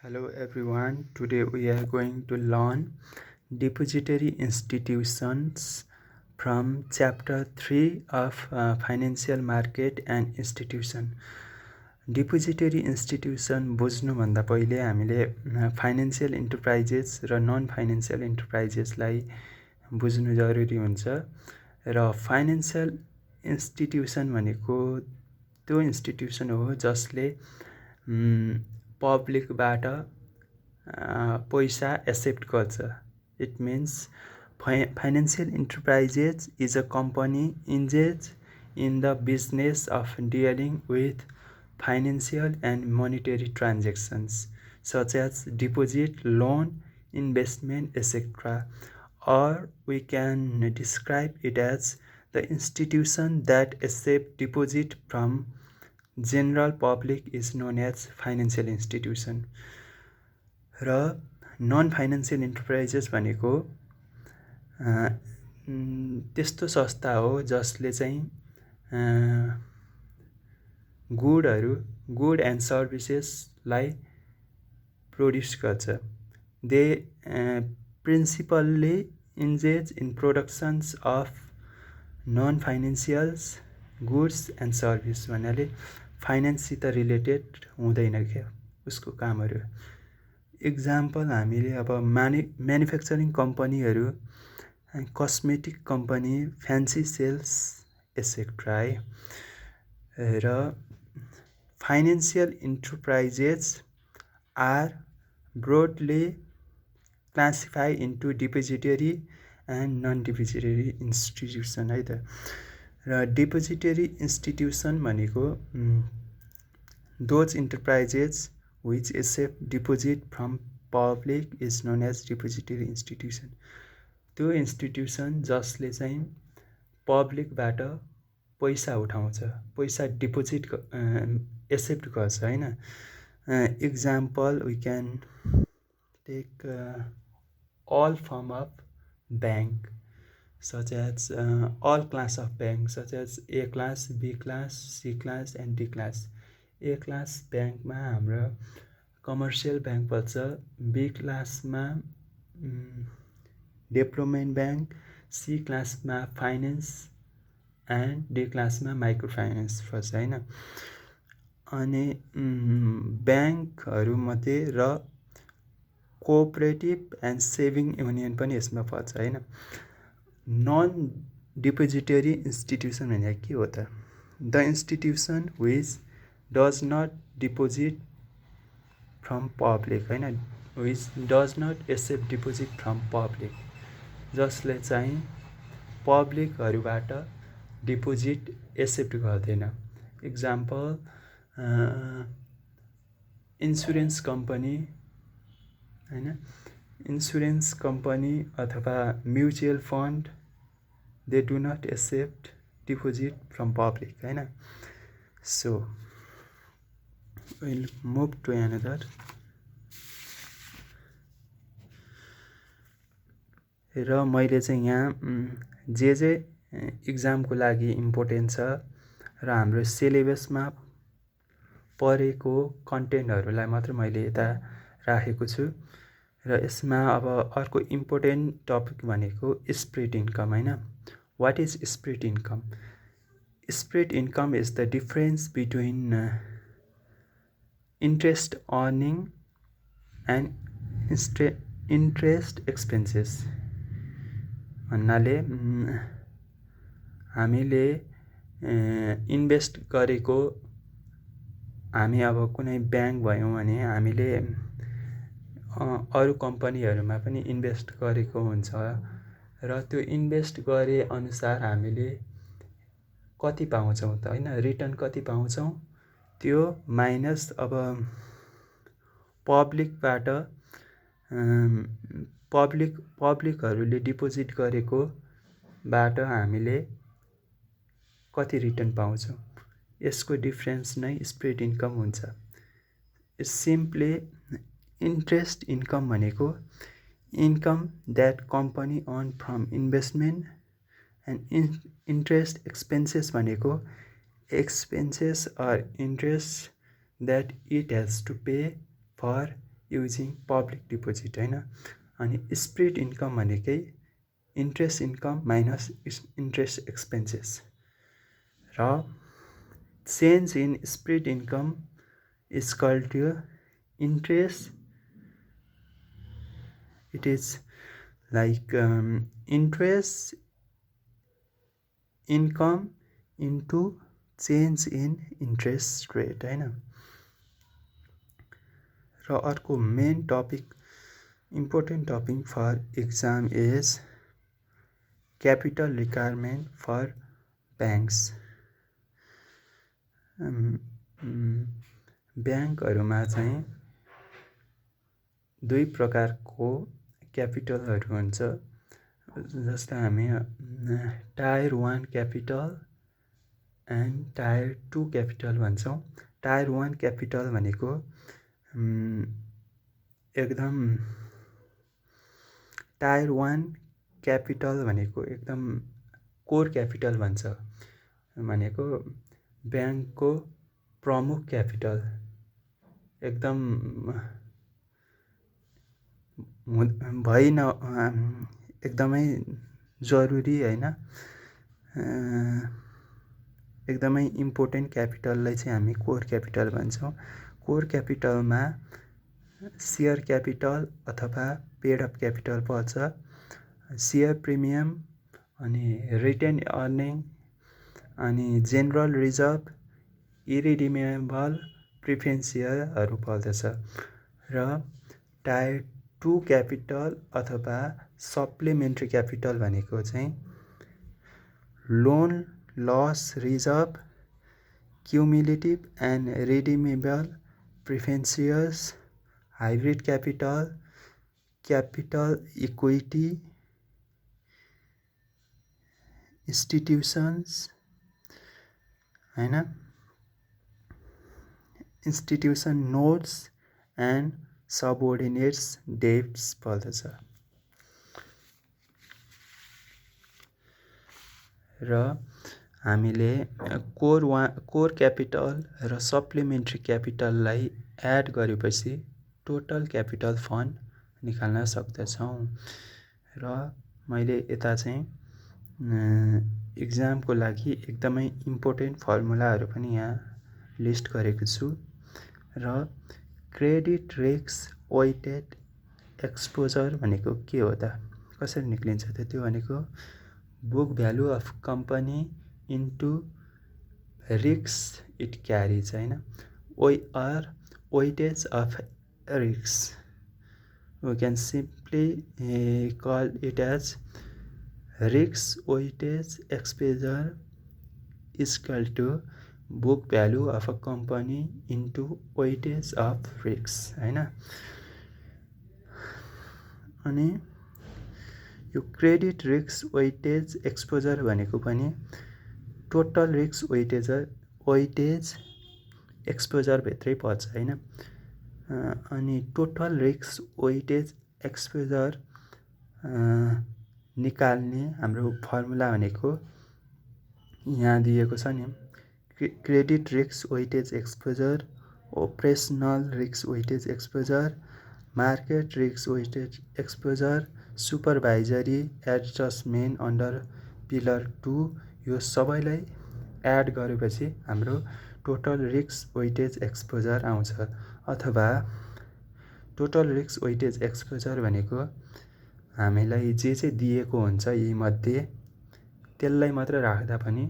Hello everyone. Today we are going to learn depository institutions from chapter 3 of financial market and institution. Depository institution बुझ्नुभन्दा पहिले हामीले financial enterprises र non financial इन्टरप्राइजेसलाई बुझ्नु जरुरी हुन्छ र financial institution भनेको त्यो इन्स्टिट्युसन हो जसले पब्लिकबाट पैसा एक्सेप्ट गर्छ. It means financial enterprises is a company engage in the business of dealing with financial and monetary transactions such as deposit, loan, investment, etc. Or we can describe it as the institution that accepts deposit from general public is known as financial institution. र non financial enterprises भनेको त्यस्तो संस्था हो जसले चाहिँ good and सर्भिसेसलाई produce गर्छ. They principally engage in productions of non financials goods and service भन्नाले फाइनेन्ससित रिलेटेड हुँदैन क्या उसको कामहरू. इक्जाम्पल हामीले अब म्यानुफ्याक्चरिङ कम्पनीहरू, cosmetic company, fancy sales etcetera है. र financial enterprises are broadly classify into depository and non depository institution है त. र डिपोजिटरी इन्स्टिट्युसन भनेको those enterprises which accept deposit from public is known as depository institution. त्यो institution जसले चाहिँ पब्लिकबाट पैसा उठाउँछ, पैसा डिपोजिट एक्सेप्ट गर्छ हैन. Example we can take all form of bank such as all class of bank such as A class, B class, C class and D class. A class ब्याङ्कमा हाम्रो कमर्सियल ब्याङ्क पर्छ, be क्लासमा development bank, C क्लासमा finance and D क्लासमा micro finance पर्छ हैन. अनि ब्याङ्कहरूमध्ये र कोअपरेटिभ एन्ड सेभिङ युनियन पनि यसमा पर्छ हैन. नन डिपोजिटरी इन्स्टिट्युसन भनेको के हो त? The institution which does not deposit from public हैन, which does not accept deposit from public, जसले चाहिँ पब्लिकहरूबाट डिपोजिट एक्सेप्ट गर्दैन. इक्जाम्पल इन्सुरेन्स कम्पनी हैन, इन्सुरेन्स कम्पनी अथवा mutual fund, they do not accept deposit from public हैन. So we'll move to another. र मैले चाहिँ यहाँ जे इक्जामको लागि इम्पोर्टेन्ट छ र हाम्रो सिलेबसमा परेको कन्टेन्टहरूलाई मात्र मैले यता राखेको छु. र यसमा अब अर्को इम्पोर्टेन्ट टपिक भनेको स्प्रेड इन्कम हैन. What is spread income? Spread income is the difference between interest earning and interest expenses. भन्नाले हामीले इन्भेस्ट गरेको, हामी अब कुनै ब्याङ्क भयौँ भने हामीले अरू कम्पनीहरूमा पनि इन्भेस्ट गरेको हुन्छ र त्यो इन्भेस्ट गरे अनुसार हामीले कति पाउँछौँ त हैन, रिटर्न कति पाउँछौँ त्यो माइनस अब पब्लिकबाट पब्लिकहरूले डिपोजिट गरेको बाट हामीले कति रिटर्न पाउँछौँ, यसको डिफरेन्स नै स्प्रेड इन्कम हुन्छ. सिम्पली इन्ट्रेस्ट इन्कम भनेको income that company earn from investment and interest expenses भनेको expenses or interest that it has to pay for using public deposit होइन। अनि स्प्रेड इन्कम भनेकै interest income minus interest expenses र change in spread income is called to interest. It is like interest income into change in interest rate होइन। र अर्को main topic important topic for exam is capital requirement for banks. ब्याङ्कहरूमा चाहिँ दुई प्रकारको क्यापिटलहरू हुन्छ, जसलाई हामी tier 1 capital and tier 2 capital भन्छौँ। टायर 1 क्यापिटल भनेको एकदम टायर 1 क्यापिटल भनेको एकदम कोर क्यापिटल भन्छ, भनेको ब्याङ्कको प्रमुख क्यापिटल एकदम भइन एकदमै जरुरी होइन, एकदमै इम्पोर्टेन्ट क्यापिटललाई चाहिँ हामी कोर क्यापिटल भन्छौँ। कोर क्यापिटलमा सेयर क्यापिटल अथवा पेड अप क्यापिटल पर्छ, सेयर प्रिमियम अनि रिटेन अर्निङ अनि जेनरल रिजर्भ, इरिडिमेबल प्रिफरेन्स सेयरहरू पर्दछ। र टायर 2 क्यापिटल अथवा सप्लिमेन्ट्री क्यापिटल भनेको चाहिँ loan loss reserve, cumulative and redeemable preference shares, hybrid capital, capital equity institutions होइन, institution notes and subordinates debts पर्दछ। र हामीले कोर क्यापिटल र सप्लिमेन्ट्री क्यापिटललाई एड गरेपछि टोटल क्यापिटल फन्ड निकाल्न सक्दछौँ। र मैले यता चाहिँ इक्जामको लागि एकदमै इम्पोर्टेन्ट फर्मुलाहरू पनि यहाँ लिस्ट गरेको छु। र क्रेडिट रिस्क वेटेड एक्सपोजर भनेको के हो त, कसरी निक्लिन्छ त, त्यो भनेको book value of company into risk it carries होइन, weightage of risk, we can simply call it as risk weightage exposure is equal to book value of a company into weightage of risk होइन। अनि यो credit risk weightage exposure भनेको पनि total risk weightage एक्सपोजरभित्रै पर्छ होइन। अनि total risk weightage exposure निकाल्ने हाम्रो फर्मुला भनेको यहाँ दिएको छ नि, credit risk weightage exposure, operational risk weightage exposure, market risk weightage exposure, supervisory adjustment under pillar 2, यो सबैलाई एड गरेपछि हाम्रो टोटल रिस्क वेटेज एक्सपोजर आउँछ। अथवा टोटल रिस्क वेटेज एक्सपोजर भनेको हामीलाई जे चाहिँ दिएको हुन्छ यी मध्ये त्यसलाई मात्र राख्दा पनि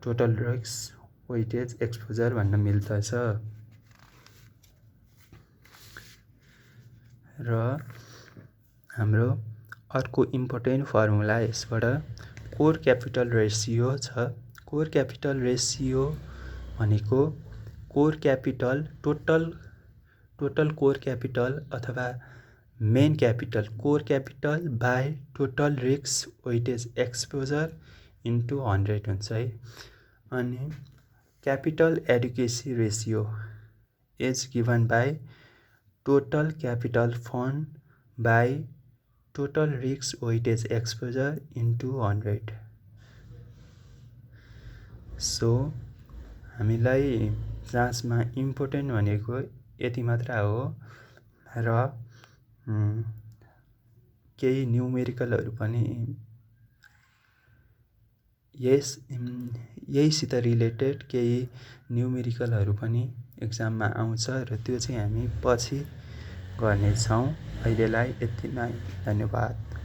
टोटल रिस्क वेटेज एक्सपोजर भन्न मिल्दछ। र हाम्रो अर्को इम्पोर्टेन्ट फर्मुला यसबाट कोर क्यापिटल रेसियो छ। कोर क्यापिटल रेसियो भनेको core capital total core capital अथवा main capital core capital by total risk weightage exposure into 100 हुन्छ है। अनि capital adequacy ratio is given by total capital fund by total risk weightage exposure into 100। So हामीलाई जाँचमा important भनेको यति मात्र हो। र केही न्युमेरिकलहरू पनि यहीसित रिलेटेड केही न्युमेरिकलहरू पनि एक्जाममा आउँछ र त्यो चाहिँ हामी पछि गर्नेछौँ। अहिलेलाई यति नै, धन्यवाद।